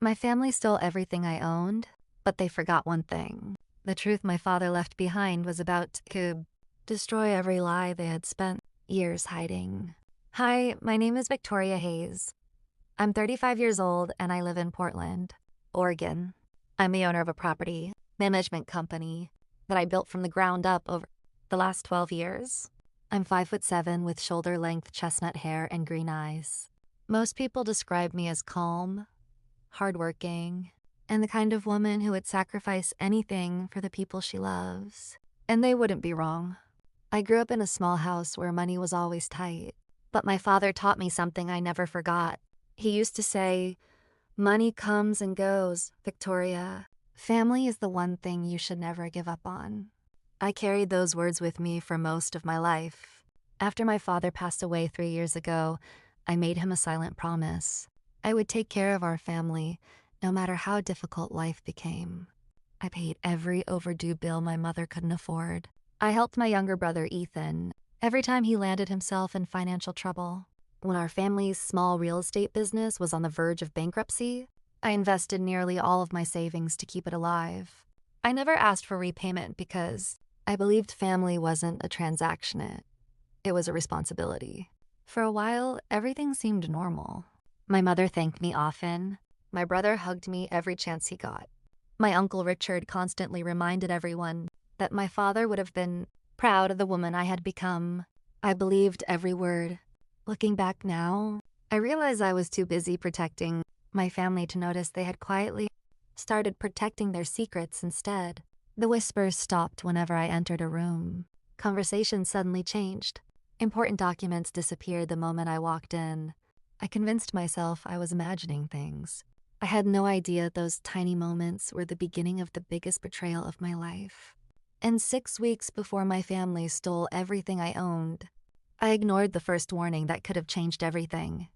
My family stole everything I owned, but they forgot one thing. The truth my father left behind was about to destroy every lie they had spent years hiding. Hi, my name is Victoria Hayes. I'm 35 years old and I live in Portland, Oregon. I'm the owner of a property management company that I built from the ground up over the last 12 years. I'm 5'7" with shoulder-length chestnut hair and green eyes. Most people describe me as calm, hardworking, and the kind of woman who would sacrifice anything for the people she loves. And they wouldn't be wrong. I grew up in a small house where money was always tight, but my father taught me something I never forgot. He used to say, "Money comes and goes, Victoria. Family is the one thing you should never give up on." I carried those words with me for most of my life. After my father passed away 3 years ago, I made him a silent promise. I would take care of our family, no matter how difficult life became. I paid every overdue bill my mother couldn't afford. I helped my younger brother, Ethan, every time he landed himself in financial trouble. When our family's small real estate business was on the verge of bankruptcy, I invested nearly all of my savings to keep it alive. I never asked for repayment because I believed family wasn't a transaction, it was a responsibility. For a while, everything seemed normal. My mother thanked me often. My brother hugged me every chance he got. My Uncle Richard constantly reminded everyone that my father would have been proud of the woman I had become. I believed every word. Looking back now, I realize I was too busy protecting my family to notice they had quietly started protecting their secrets instead. The whispers stopped whenever I entered a room. Conversations suddenly changed. Important documents disappeared the moment I walked in. I convinced myself I was imagining things. I had no idea those tiny moments were the beginning of the biggest betrayal of my life. And 6 weeks before my family stole everything I owned, I ignored the first warning that could have changed everything.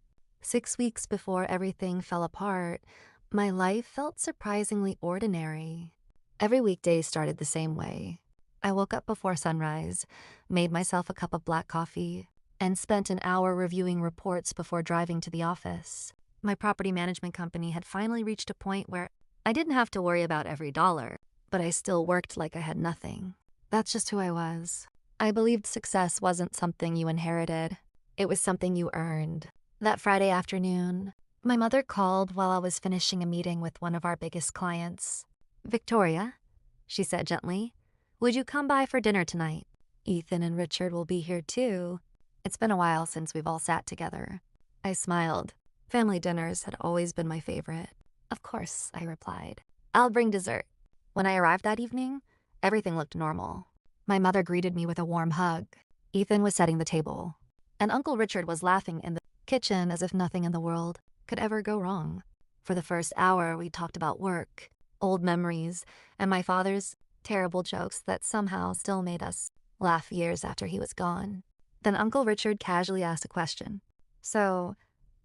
6 weeks before everything fell apart, my life felt surprisingly ordinary. Every weekday started the same way. I woke up before sunrise, made myself a cup of black coffee, and spent an hour reviewing reports before driving to the office. My property management company had finally reached a point where I didn't have to worry about every dollar, but I still worked like I had nothing. That's just who I was. I believed success wasn't something you inherited. It was something you earned. That Friday afternoon, my mother called while I was finishing a meeting with one of our biggest clients. "Victoria," she said gently, "would you come by for dinner tonight? Ethan and Richard will be here too. It's been a while since we've all sat together." I smiled. Family dinners had always been my favorite. "Of course," I replied. "I'll bring dessert." When I arrived that evening, everything looked normal. My mother greeted me with a warm hug. Ethan was setting the table, and Uncle Richard was laughing in the kitchen as if nothing in the world could ever go wrong. For the first hour, we talked about work, old memories, and my father's terrible jokes that somehow still made us laugh years after he was gone. Then Uncle Richard casually asked a question. "So,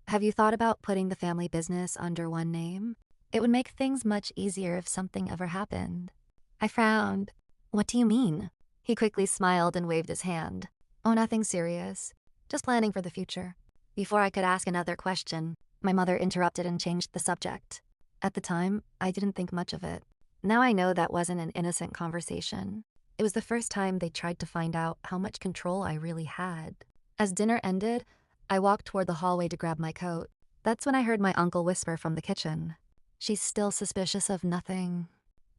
have you thought about putting the family business under one name? It would make things much easier if something ever happened." I frowned. "What do you mean?" He quickly smiled and waved his hand. "Oh, nothing serious. Just planning for the future." Before I could ask another question, my mother interrupted and changed the subject. At the time, I didn't think much of it. Now I know that wasn't an innocent conversation. It was the first time they tried to find out how much control I really had. As dinner ended, I walked toward the hallway to grab my coat. That's when I heard my uncle whisper from the kitchen, "She's still suspicious of nothing."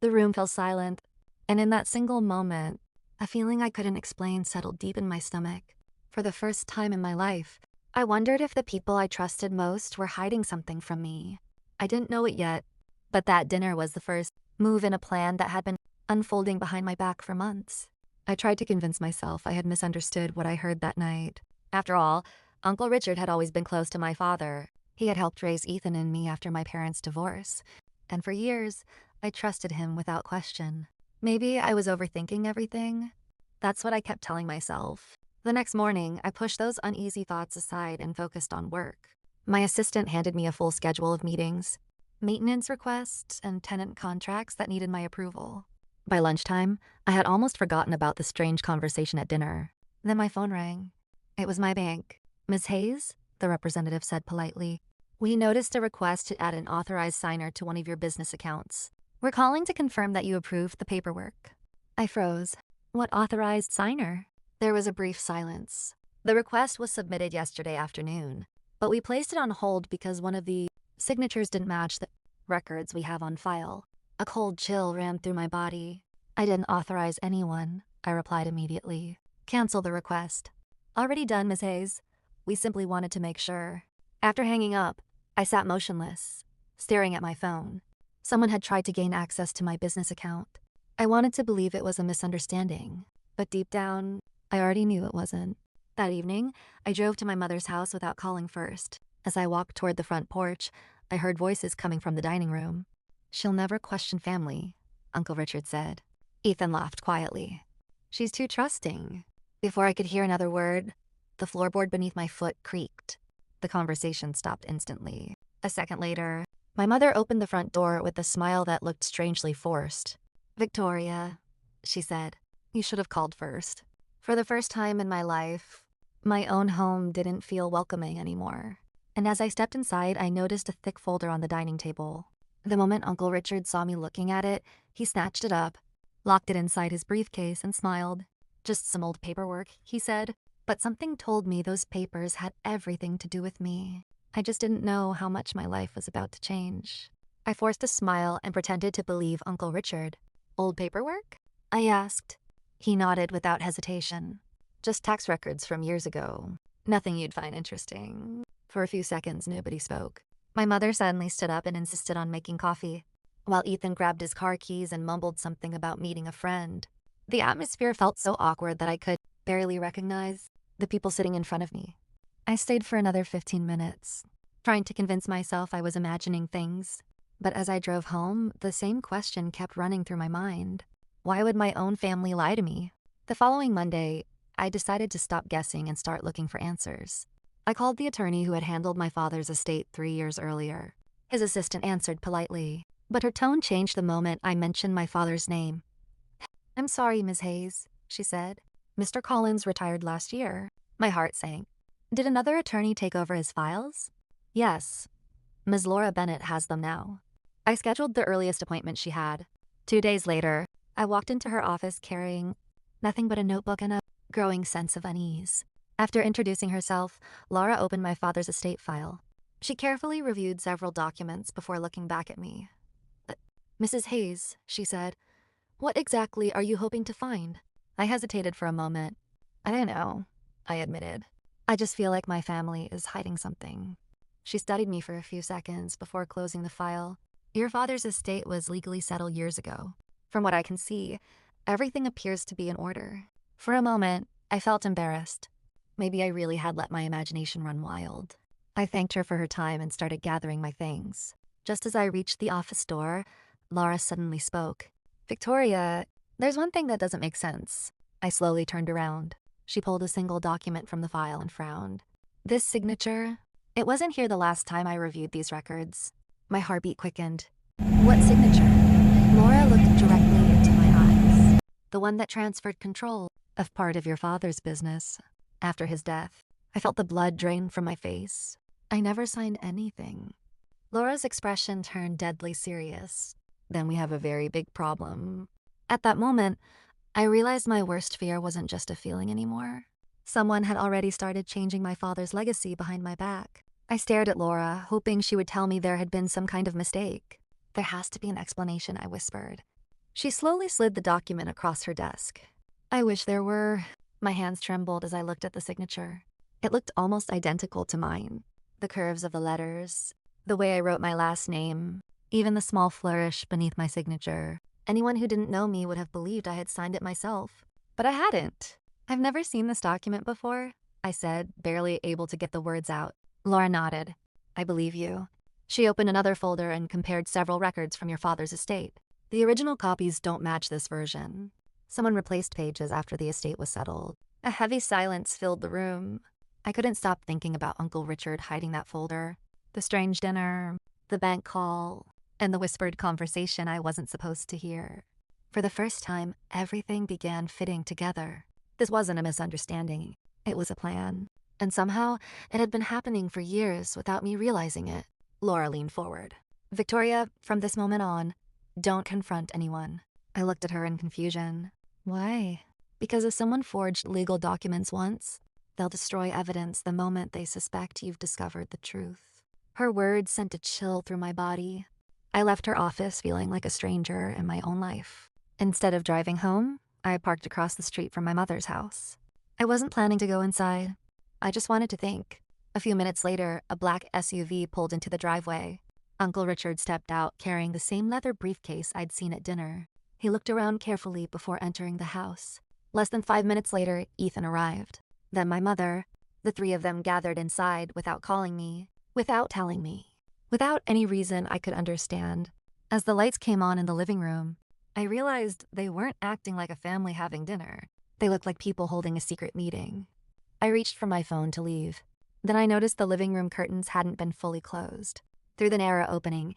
The room fell silent, and in that single moment, a feeling I couldn't explain settled deep in my stomach. For the first time in my life, I wondered if the people I trusted most were hiding something from me. I didn't know it yet, but that dinner was the first move in a plan that had been unfolding behind my back for months. I tried to convince myself I had misunderstood what I heard that night. After all, Uncle Richard had always been close to my father. He had helped raise Ethan and me after my parents' divorce, and for years, I trusted him without question. Maybe I was overthinking everything. That's what I kept telling myself. The next morning, I pushed those uneasy thoughts aside and focused on work. My assistant handed me a full schedule of meetings, maintenance requests, and tenant contracts that needed my approval. By lunchtime, I had almost forgotten about the strange conversation at dinner. Then my phone rang. It was my bank. "Ms. Hayes?" the representative said politely. We noticed a request to add an authorized signer to one of your business accounts. We're calling to confirm that you approved the paperwork. I froze. What authorized signer? There was a brief silence. The request was submitted yesterday afternoon, but we placed it on hold because one of the signatures didn't match the records we have on file. A cold chill ran through my body. I didn't authorize anyone, I replied immediately. Cancel the request. Already done, Ms. Hayes. We simply wanted to make sure. After hanging up, I sat motionless, staring at my phone. Someone had tried to gain access to my business account. I wanted to believe it was a misunderstanding, but deep down, I already knew it wasn't. That evening, I drove to my mother's house without calling first. As I walked toward the front porch, I heard voices coming from the dining room. She'll never question family, Uncle Richard said. Ethan laughed quietly. She's too trusting. Before I could hear another word, the floorboard beneath my foot creaked. The conversation stopped instantly. A second later, my mother opened the front door with a smile that looked strangely forced. Victoria, she said, you should have called first. For the first time in my life, my own home didn't feel welcoming anymore. And as I stepped inside, I noticed a thick folder on the dining table. The moment Uncle Richard saw me looking at it, he snatched it up, locked it inside his briefcase, and smiled. Just some old paperwork, he said, but something told me those papers had everything to do with me. I just didn't know how much my life was about to change. I forced a smile and pretended to believe Uncle Richard. Old paperwork? I asked. He nodded without hesitation. Just tax records from years ago. Nothing you'd find interesting. For a few seconds, nobody spoke. My mother suddenly stood up and insisted on making coffee, while Ethan grabbed his car keys and mumbled something about meeting a friend. The atmosphere felt so awkward that I could barely recognize the people sitting in front of me. I stayed for another 15 minutes, trying to convince myself I was imagining things. But as I drove home, the same question kept running through my mind. Why would my own family lie to me? The following Monday, I decided to stop guessing and start looking for answers. I called the attorney who had handled my father's estate 3 years earlier. His assistant answered politely, but her tone changed the moment I mentioned my father's name. I'm sorry, Ms. Hayes, she said. Mr. Collins retired last year. My heart sank. Did another attorney take over his files? Yes. Ms. Laura Bennett has them now. I scheduled the earliest appointment she had. 2 days later, I walked into her office carrying nothing but a notebook and a growing sense of unease. After introducing herself, Laura opened my father's estate file. She carefully reviewed several documents before looking back at me. Mrs. Hayes, she said, what exactly are you hoping to find? I hesitated for a moment. I don't know, I admitted. I just feel like my family is hiding something. She studied me for a few seconds before closing the file. Your father's estate was legally settled years ago. From what I can see, everything appears to be in order. For a moment, I felt embarrassed. Maybe I really had let my imagination run wild. I thanked her for her time and started gathering my things. Just as I reached the office door, Laura suddenly spoke. Victoria, there's one thing that doesn't make sense. I slowly turned around. She pulled a single document from the file and frowned. This signature? It wasn't here the last time I reviewed these records. My heartbeat quickened. What signature? Laura looked directly into my eyes. The one that transferred control of part of your father's business. After his death, I felt the blood drain from my face. I never signed anything. Laura's expression turned deadly serious. Then we have a very big problem. At that moment, I realized my worst fear wasn't just a feeling anymore. Someone had already started changing my father's legacy behind my back. I stared at Laura, hoping she would tell me there had been some kind of mistake. There has to be an explanation, I whispered. She slowly slid the document across her desk. I wish there were. My hands trembled as I looked at the signature. It looked almost identical to mine. The curves of the letters, the way I wrote my last name, even the small flourish beneath my signature. Anyone who didn't know me would have believed I had signed it myself. But I hadn't. I've never seen this document before, I said, barely able to get the words out. Laura nodded. I believe you. She opened another folder and compared several records from your father's estate. The original copies don't match this version. Someone replaced pages after the estate was settled. A heavy silence filled the room. I couldn't stop thinking about Uncle Richard hiding that folder, the strange dinner, the bank call, and the whispered conversation I wasn't supposed to hear. For the first time, everything began fitting together. This wasn't a misunderstanding. It was a plan. And somehow, it had been happening for years without me realizing it. Laura leaned forward. Victoria, from this moment on, don't confront anyone. I looked at her in confusion. Why? Because if someone forged legal documents once, they'll destroy evidence the moment they suspect you've discovered the truth. Her words sent a chill through my body. I left her office feeling like a stranger in my own life. Instead of driving home, I parked across the street from my mother's house. I wasn't planning to go inside. I just wanted to think. A few minutes later, a black SUV pulled into the driveway. Uncle Richard stepped out carrying the same leather briefcase I'd seen at dinner. He looked around carefully before entering the house. Less than 5 minutes later, Ethan arrived. Then my mother. The three of them gathered inside without calling me, without telling me, without any reason I could understand. As the lights came on in the living room, I realized they weren't acting like a family having dinner. They looked like people holding a secret meeting. I reached for my phone to leave. Then I noticed the living room curtains hadn't been fully closed. Through the narrow opening,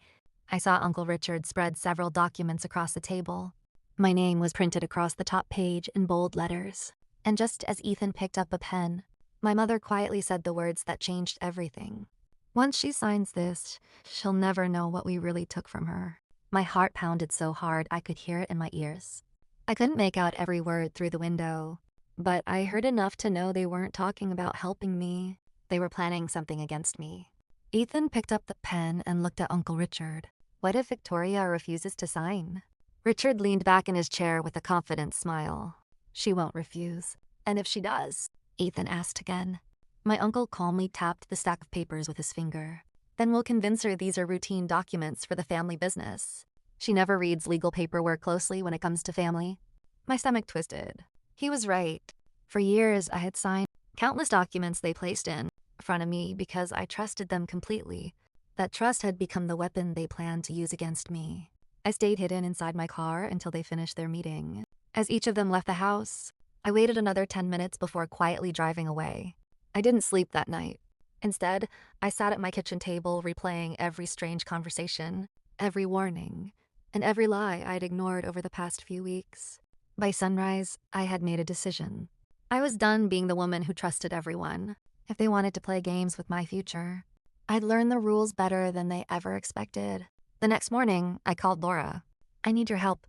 I saw Uncle Richard spread several documents across the table. My name was printed across the top page in bold letters. And just as Ethan picked up a pen, my mother quietly said the words that changed everything. Once she signs this, she'll never know what we really took from her. My heart pounded so hard I could hear it in my ears. I couldn't make out every word through the window, but I heard enough to know they weren't talking about helping me. They were planning something against me. Ethan picked up the pen and looked at Uncle Richard. What if Victoria refuses to sign? Richard leaned back in his chair with a confident smile. She won't refuse. And if she does? Ethan asked again. My uncle calmly tapped the stack of papers with his finger. Then we'll convince her these are routine documents for the family business. She never reads legal paperwork closely when it comes to family. My stomach twisted. He was right. For years, I had signed countless documents they placed in front of me because I trusted them completely. That trust had become the weapon they planned to use against me. I stayed hidden inside my car until they finished their meeting. As each of them left the house, I waited another 10 minutes before quietly driving away. I didn't sleep that night. Instead, I sat at my kitchen table replaying every strange conversation, every warning, and every lie I'd ignored over the past few weeks. By sunrise, I had made a decision. I was done being the woman who trusted everyone. If they wanted to play games with my future, I'd learn the rules better than they ever expected. The next morning, I called Laura. I need your help,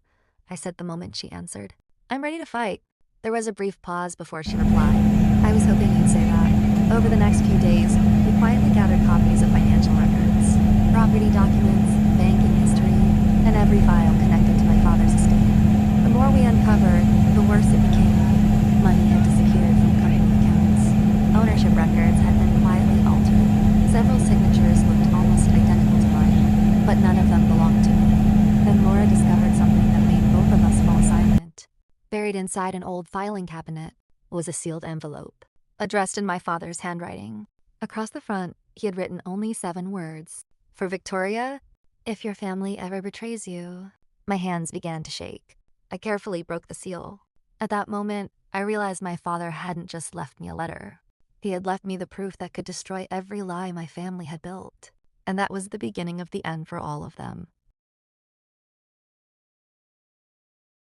I said the moment she answered. I'm ready to fight. There was a brief pause before she replied. I was hoping you'd say that. Over the next few days, we quietly gathered copies of financial records, property documents, banking history, and every file connected to my father's estate. The more we uncovered, the worse it became. Money had disappeared from company accounts. Ownership records had been quietly altered. Several signatures looked almost identical to mine, but none of them belonged to me. Then Laura discovered something that made both of us fall silent. Buried inside an old filing cabinet was a sealed envelope, addressed in my father's handwriting. Across the front, he had written only 7 words. For Victoria, if your family ever betrays you. My hands began to shake. I carefully broke the seal. At that moment, I realized my father hadn't just left me a letter. He had left me the proof that could destroy every lie my family had built. And that was the beginning of the end for all of them.